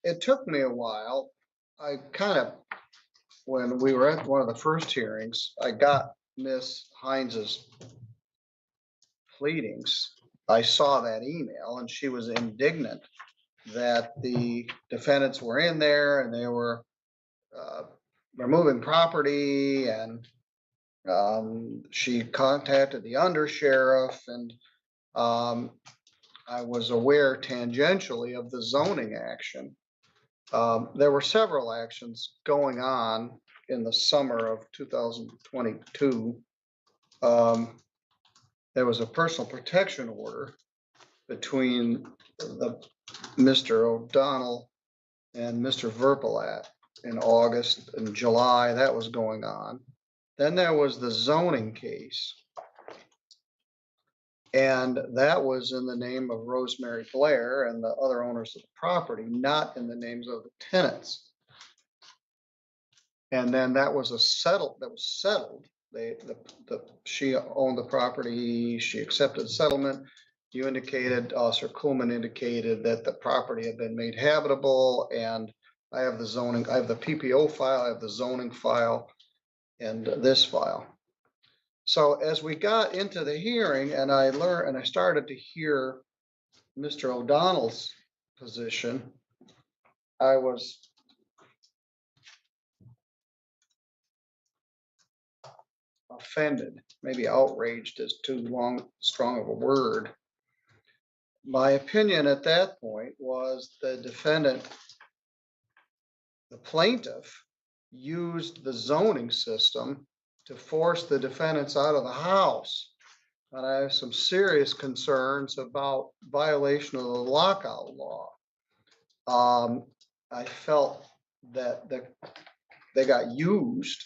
it took me a while. I kind of, when we were at one of the first hearings, I got Miss Hines' pleadings. I saw that email and she was indignant that the defendants were in there and they were removing property, and she contacted the undersheriff, and I was aware tangentially of the zoning action. There were several actions going on in the summer of 2022. There was a personal protection order between Mr. O'Donnell and Mr. Verpalat in August and July. That was going on. Then there was the zoning case. And that was in the name of Rosemary Blair and the other owners of the property, not in the names of the tenants. And then that was settled. She owned the property. She accepted settlement. You indicated, Officer Kuhlman indicated that the property had been made habitable, and I have the zoning, I have the PPO file, I have the zoning file, and this file. So as we got into the hearing and I learned and I started to hear Mr. O'Donnell's position, I was offended. Maybe outraged is too strong of a word. My opinion at that point was the defendant, the plaintiff, used the zoning system to force the defendants out of the house. And I have some serious concerns about violation of the lockout law. I felt that they got used.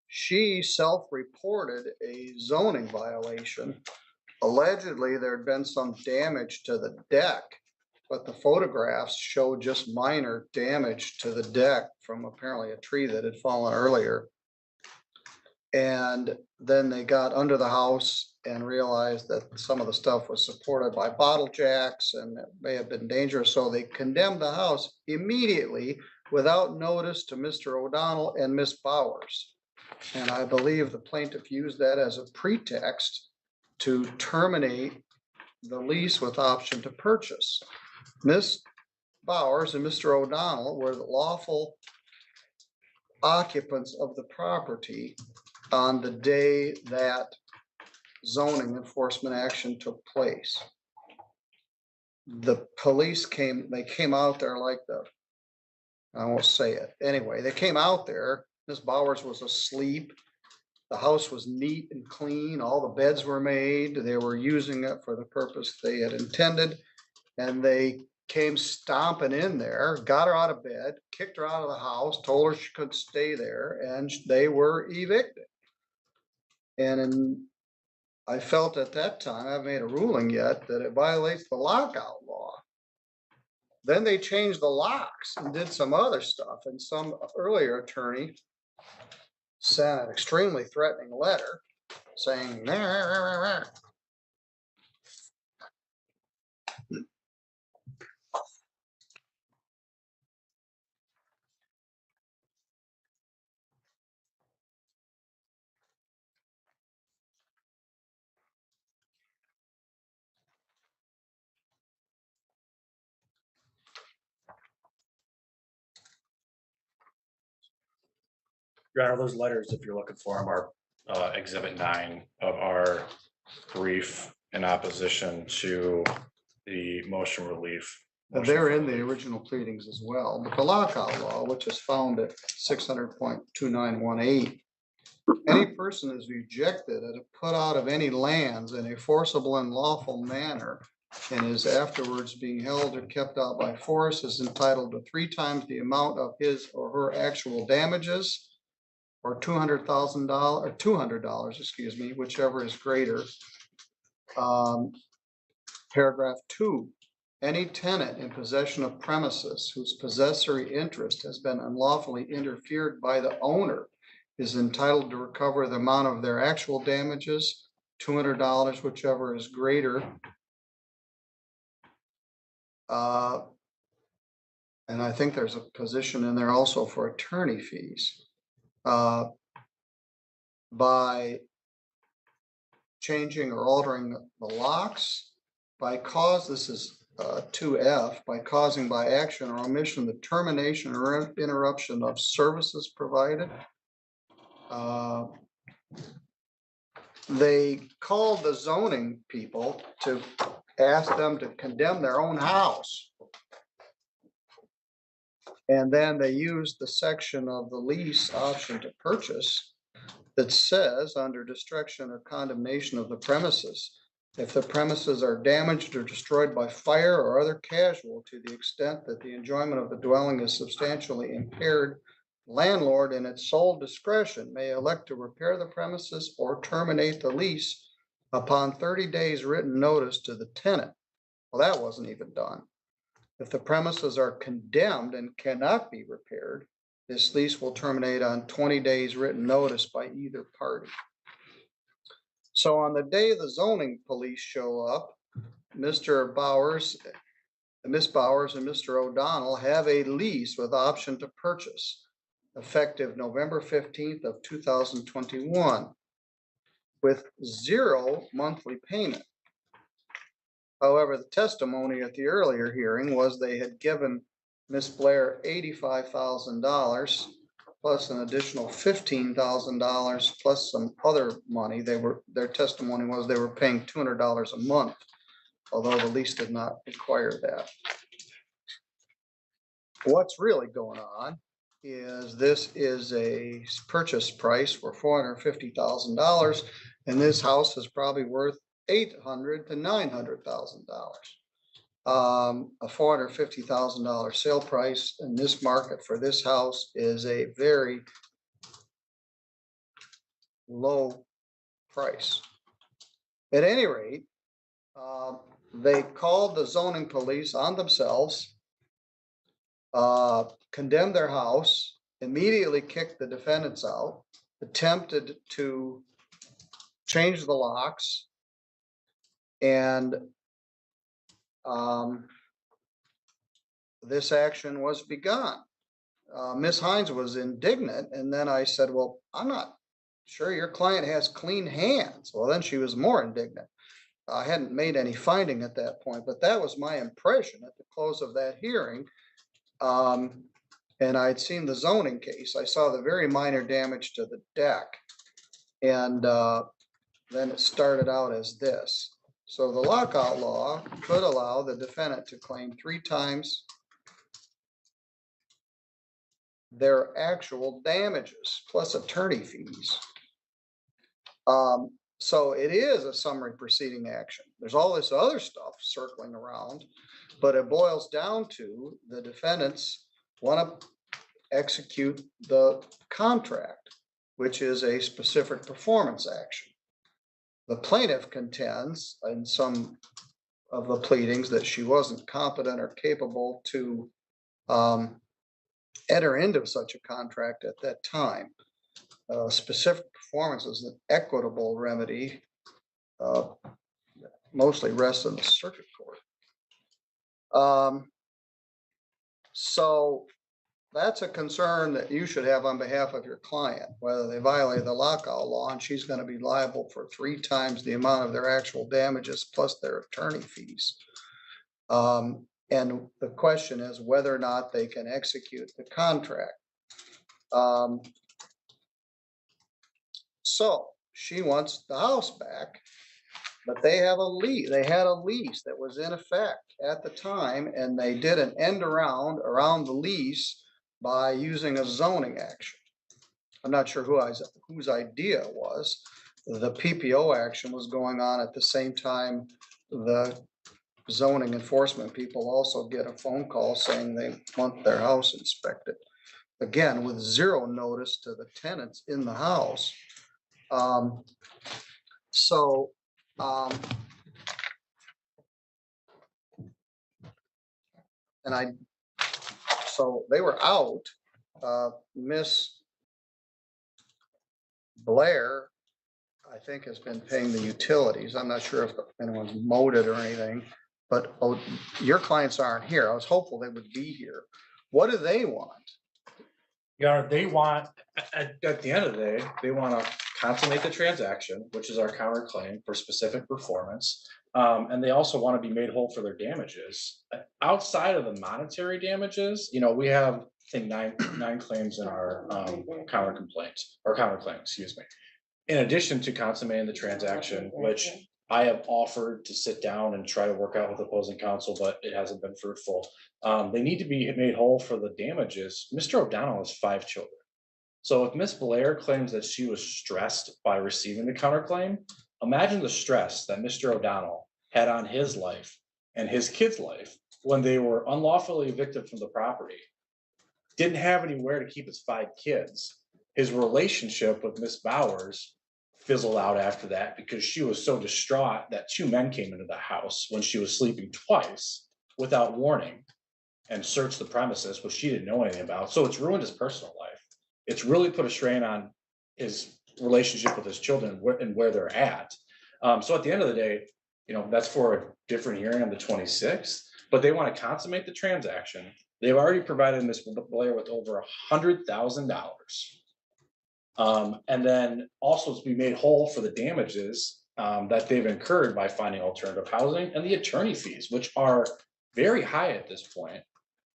She self-reported a zoning violation. Allegedly, there had been some damage to the deck, but the photographs showed just minor damage to the deck from apparently a tree that had fallen earlier. And then they got under the house and realized that some of the stuff was supported by bottle jacks and it may have been dangerous. So they condemned the house immediately without notice to Mr. O'Donnell and Miss Bowers. And I believe the plaintiff used that as a pretext to terminate the lease with option to purchase. Miss Bowers and Mr. O'Donnell were the lawful occupants of the property on the day that zoning enforcement action took place. The police came out there like I won't say it. Anyway, they came out there. Miss Bowers was asleep. The house was neat and clean. All the beds were made. They were using it for the purpose they had intended. And they came stomping in there, got her out of bed, kicked her out of the house, told her she couldn't stay there, and they were evicted. And I felt at that time, I haven't made a ruling yet, that it violates the lockout law. Then they changed the locks and did some other stuff. And some earlier attorney sent an extremely threatening letter saying, rah, rah, rah, rah. Your Honor, those letters, if you're looking for them, are Exhibit 9 of our brief in opposition to the motion relief. They're in the original pleadings as well, but the lockout law, which is found at 600.2918, any person is rejected and put out of any lands in a forcible and lawful manner and is afterwards being held or kept out by force is entitled to 3 times the amount of his or her actual damages, or $200,000 or $200, excuse me, whichever is greater. Paragraph 2, any tenant in possession of premises whose possessory interest has been unlawfully interfered by the owner is entitled to recover the amount of their actual damages, $200, whichever is greater, And I think there's a position in there also for attorney fees. By changing or altering the locks, this is 2F, by causing by action or omission the termination or interruption of services provided. They called the zoning people to ask them to condemn their own house. And then they used the section of the lease option to purchase that says under destruction or condemnation of the premises, if the premises are damaged or destroyed by fire or other casual to the extent that the enjoyment of the dwelling is substantially impaired, landlord in its sole discretion may elect to repair the premises or terminate the lease upon 30 days written notice to the tenant. Well, that wasn't even done. If the premises are condemned and cannot be repaired, this lease will terminate on 20 days written notice by either party. So on the day the zoning police show up, Mr. Bowers, Miss Bowers and Mr. O'Donnell have a lease with option to purchase effective November 15th of 2021 with 0 monthly payment. However, the testimony at the earlier hearing was they had given Miss Blair $85,000 plus an additional $15,000 plus some other money. Their testimony was they were paying $200 a month, although the lease did not require that. What's really going on is this is a purchase price for $450,000, and this house is probably worth $800,000 to $900,000. A $450,000 sale price in this market for this house is a very low price. At any rate, they called the zoning police on themselves, condemned their house, immediately kicked the defendants out, attempted to change the locks, and this action was begun. Ms. Hines was indignant, and then I said, well, I'm not sure your client has clean hands. Well, then she was more indignant. I hadn't made any finding at that point, but that was my impression at the close of that hearing. And I'd seen the zoning case. I saw the very minor damage to the deck. And then it started out as this. So the lockout law could allow the defendant to claim 3 times their actual damages plus attorney fees. So it is a summary proceeding action. There's all this other stuff circling around, but it boils down to the defendants want to execute the contract, which is a specific performance action. The plaintiff contends in some of the pleadings that she wasn't competent or capable to enter into such a contract at that time. Specific performance is an equitable remedy, mostly rests in the circuit court. So that's a concern that you should have on behalf of your client, whether they violate the lockout law, and she's going to be liable for 3 times the amount of their actual damages plus their attorney fees. And the question is whether or not they can execute the contract. So she wants the house back, but they have a lease. They had a lease that was in effect at the time, and they did an end around the lease by using a zoning action. I'm not sure whose idea it was. The PPO action was going on at the same time. The zoning enforcement people also get a phone call saying they want their house inspected, again with 0 notice to the tenants in the house. So they were out. Miss Blair, I think, has been paying the utilities. I'm not sure if anyone's mowed it or anything, but oh, your clients aren't here. I was hopeful they would be here. What do they want? Yeah, they want, at the end of the day, they want to consummate the transaction, which is our counterclaim for specific performance. And they also want to be made whole for their damages. Outside of the monetary damages, we have, I think, nine claims in our counterclaim, excuse me. In addition to consummating the transaction, which I have offered to sit down and try to work out with opposing counsel, but it hasn't been fruitful. They need to be made whole for the damages. Mr. O'Donnell has 5 children. So if Miss Blair claims that she was stressed by receiving the counterclaim, imagine the stress that Mr. O'Donnell had on his life and his kids' life when they were unlawfully evicted from the property, didn't have anywhere to keep his 5 kids. His relationship with Miss Bowers fizzled out after that because she was so distraught that 2 men came into the house when she was sleeping twice without warning and searched the premises, which she didn't know anything about. So it's ruined his personal life. It's really put a strain on his relationship with his children and where they're at. So at the end of the day, that's for a different hearing on the 26th, but they want to consummate the transaction. They've already provided Ms. Blair with over $100,000. And then also to be made whole for the damages that they've incurred by finding alternative housing and the attorney fees, which are very high at this point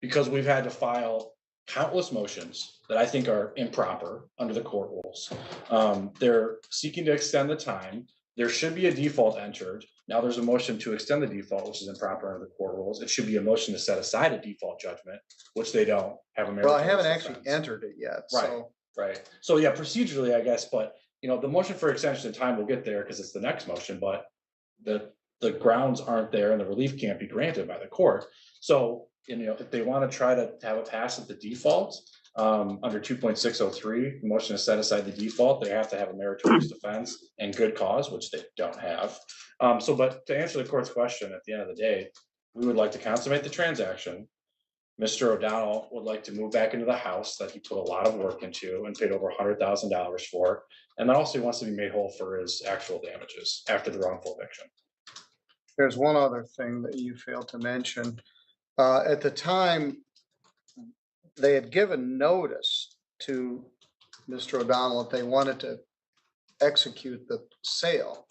because we've had to file countless motions that I think are improper under the court rules. They're seeking to extend the time. There should be a default entered. Now there's a motion to extend the default, which is improper under the court rules. It should be a motion to set aside a default judgment, which they don't have a. Well, I haven't actually entered it yet, Right. so. Right. So yeah, procedurally, I guess, but the motion for extension of time will get there because it's the next motion, but the grounds aren't there and the relief can't be granted by the court. So, if they want to try to have a pass at the default, under 2.603, the motion is set aside the default, they have to have a meritorious defense and good cause, which they don't have. But to answer the court's question, at the end of the day, we would like to consummate the transaction. Mr. O'Donnell would like to move back into the house that he put a lot of work into and paid over $100,000 for. And then also he wants to be made whole for his actual damages after the wrongful eviction. There's one other thing that you failed to mention. At the time, they had given notice to Mr. O'Donnell if they wanted to execute the sale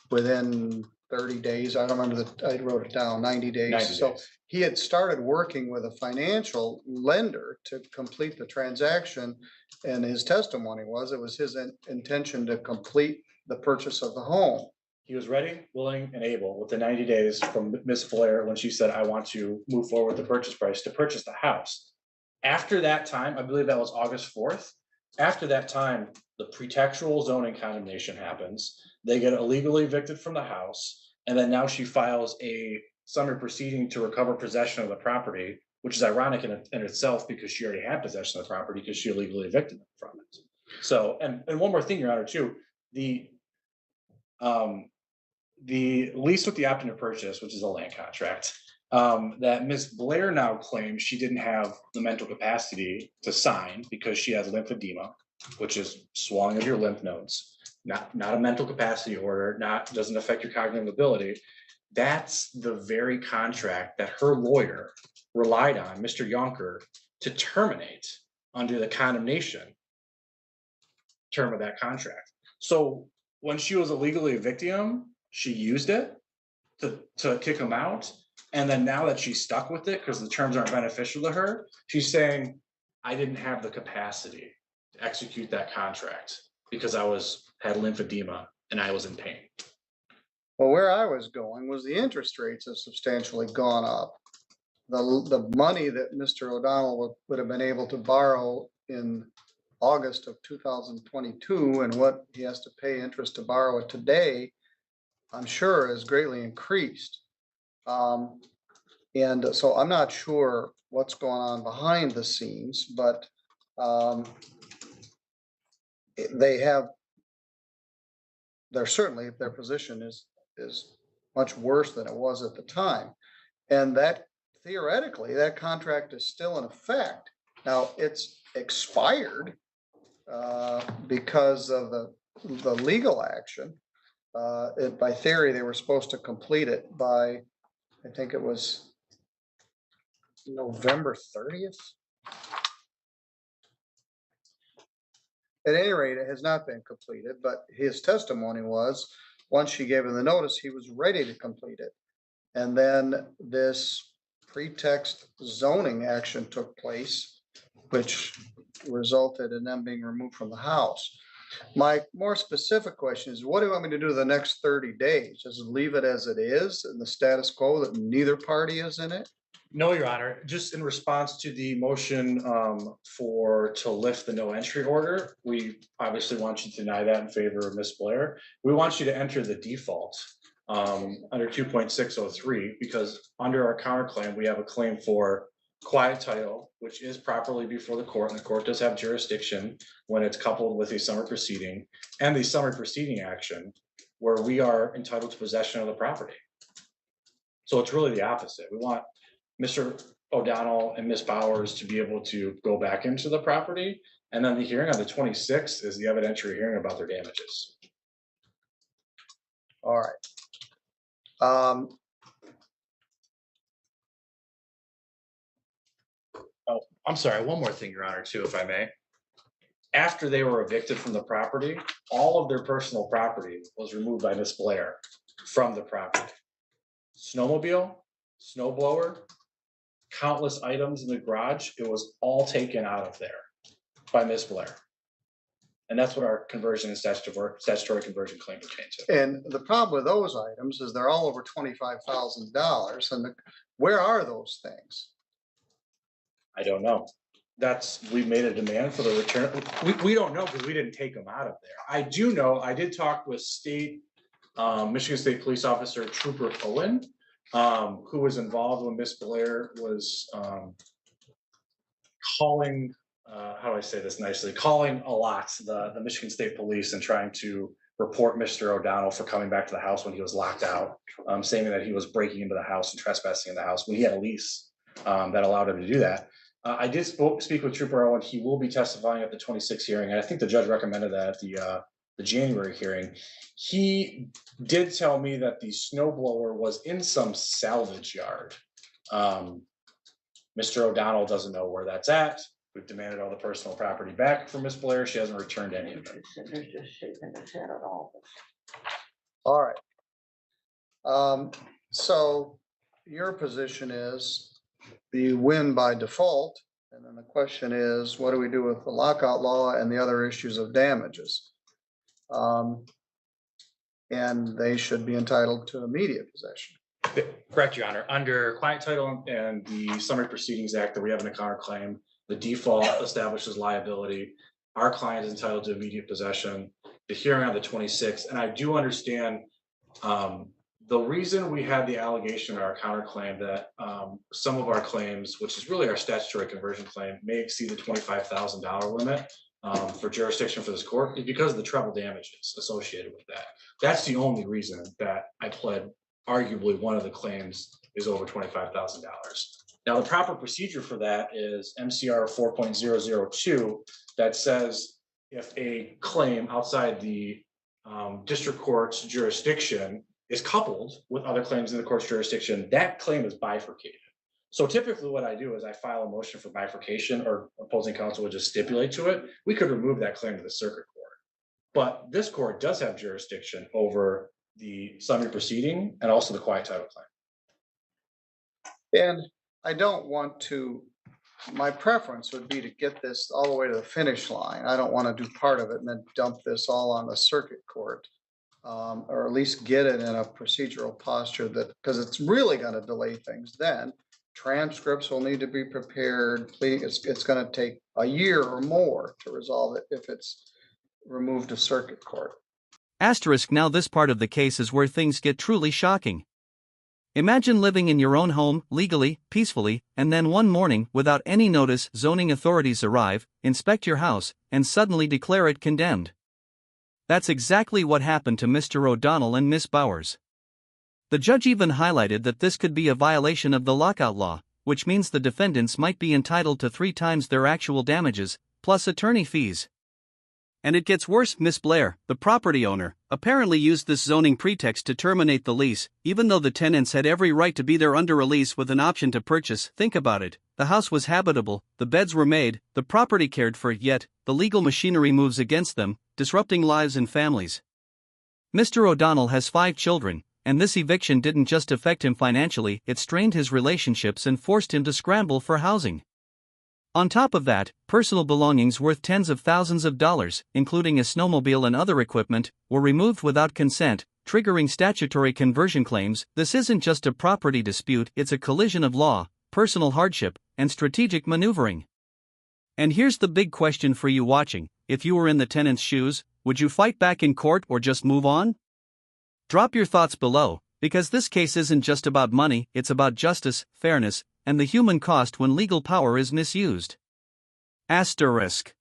within 30 days. I don't remember I wrote it down, 90 days. 90 so days. He had started working with a financial lender to complete the transaction. And his testimony was, it was his intention to complete the purchase of the home. He was ready, willing, and able within 90 days from Ms. Blair when she said, I want to move forward with the purchase price to purchase the house. After that time, I believe that was August 4th. After that time, the pretextual zoning condemnation happens. They get illegally evicted from the house. And then now she files a summary proceeding to recover possession of the property, which is ironic in itself because she already had possession of the property because she illegally evicted them from it. So, and one more thing, Your Honor, too, the lease with the option to purchase, which is a land contract, that Ms. Blair now claims she didn't have the mental capacity to sign because she has lymphedema, which is swelling of your lymph nodes, not a mental capacity order, doesn't affect your cognitive ability. That's the very contract that her lawyer relied on, Mr. Yonker, to terminate under the condemnation term of that contract. So when she was illegally evicting him, she used it to kick him out. And then now that she's stuck with it because the terms aren't beneficial to her, she's saying, I didn't have the capacity to execute that contract because I had lymphedema and I was in pain. Well, where I was going was the interest rates have substantially gone up. The money that Mr. O'Donnell would have been able to borrow in August of 2022 and what he has to pay interest to borrow it today, I'm sure is greatly increased. And so I'm not sure what's going on behind the scenes, but they're certainly, their position is much worse than it was at the time. And that theoretically, that contract is still in effect. Now it's expired because of the legal action. By theory, they were supposed to complete it by I think it was November 30th. At any rate, it has not been completed, but his testimony was, once she gave him the notice, he was ready to complete it. And then this pretext zoning action took place, which resulted in them being removed from the house. My more specific question is, what do you want me to do the next 30 days? Just leave it as it is in the status quo that neither party is in it? No, Your Honor, just in response to the motion to lift the no entry order, we obviously want you to deny that in favor of Ms. Blair. We want you to enter the default under 2.603, because under our counterclaim, we have a claim for quiet title, which is properly before the court, and the court does have jurisdiction when it's coupled with a summary proceeding, and the summary proceeding action where we are entitled to possession of the property. So it's really the opposite. We want Mr. O'Donnell and Ms. Bowers to be able to go back into the property, and then the hearing on the 26th is the evidentiary hearing about their damages. All right. Oh, I'm sorry, one more thing, Your Honor, too, if I may. After they were evicted from the property, all of their personal property was removed by Ms. Blair from the property. Snowmobile, snow blower, countless items in the garage, it was all taken out of there by Ms. Blair. And that's what our conversion and statutory conversion claim pertains to. And the problem with those items is they're all over $25,000. And where are those things? I don't know. We made a demand for the return. We don't know because we didn't take them out of there. I do know, I did talk with Michigan State Police Officer Trooper Owen, who was involved when Miss Blair was calling, how do I say this nicely, calling a lot the Michigan State Police and trying to report Mr. O'Donnell for coming back to the house when he was locked out, saying that he was breaking into the house and trespassing in the house when he had a lease that allowed him to do that. I did speak with Trooper Owen. He will be testifying at the 26th hearing, and I think the judge recommended that at the January hearing. He did tell me that the snowblower was in some salvage yard. Mr. O'Donnell doesn't know where that's at. We've demanded all the personal property back from Miss Blair. She hasn't returned any of it. All right. So your position is the win by default. And then the question is, what do we do with the lockout law and the other issues of damages? And they should be entitled to immediate possession. Correct, Your Honor. Under quiet title and the Summary Proceedings Act that we have in a counterclaim, the default establishes liability. Our client is entitled to immediate possession. The hearing on the 26th, and I do understand the reason we had the allegation in our counterclaim that some of our claims, which is really our statutory conversion claim, may exceed the $25,000 limit for jurisdiction for this court, is because of the treble damages associated with that. That's the only reason that I pled arguably one of the claims is over $25,000. Now, the proper procedure for that is MCR 4.002 that says if a claim outside the district court's jurisdiction is coupled with other claims in the court's jurisdiction, that claim is bifurcated. So typically what I do is I file a motion for bifurcation, or opposing counsel would just stipulate to it. We could remove that claim to the circuit court. But this court does have jurisdiction over the summary proceeding and also the quiet title claim. And I don't want to, my preference would be to get this all the way to the finish line. I don't want to do part of it and then dump this all on the circuit court. Or at least get it in a procedural posture that, because it's really going to delay things then. Transcripts will need to be prepared. It's going to take a year or more to resolve it if it's removed to circuit court. Asterisk. Now this part of the case is where things get truly shocking. Imagine living in your own home, legally, peacefully, and then one morning, without any notice, zoning authorities arrive, inspect your house, and suddenly declare it condemned. That's exactly what happened to Mr. O'Donnell and Miss Bowers. The judge even highlighted that this could be a violation of the lockout law, which means the defendants might be entitled to 3 times their actual damages, plus attorney fees. And it gets worse. Miss Blair, the property owner, apparently used this zoning pretext to terminate the lease, even though the tenants had every right to be there under a lease with an option to purchase. Think about it. The house was habitable, the beds were made, the property cared for, yet the legal machinery moves against them, disrupting lives and families. Mr. O'Donnell has 5 children, and this eviction didn't just affect him financially, it strained his relationships and forced him to scramble for housing. On top of that, personal belongings worth tens of thousands of dollars, including a snowmobile and other equipment, were removed without consent, triggering statutory conversion claims. This isn't just a property dispute, it's a collision of law, personal hardship, and strategic maneuvering. And here's the big question for you watching: if you were in the tenant's shoes, would you fight back in court or just move on? Drop your thoughts below, because this case isn't just about money, it's about justice, fairness, and the human cost when legal power is misused. Asterisk.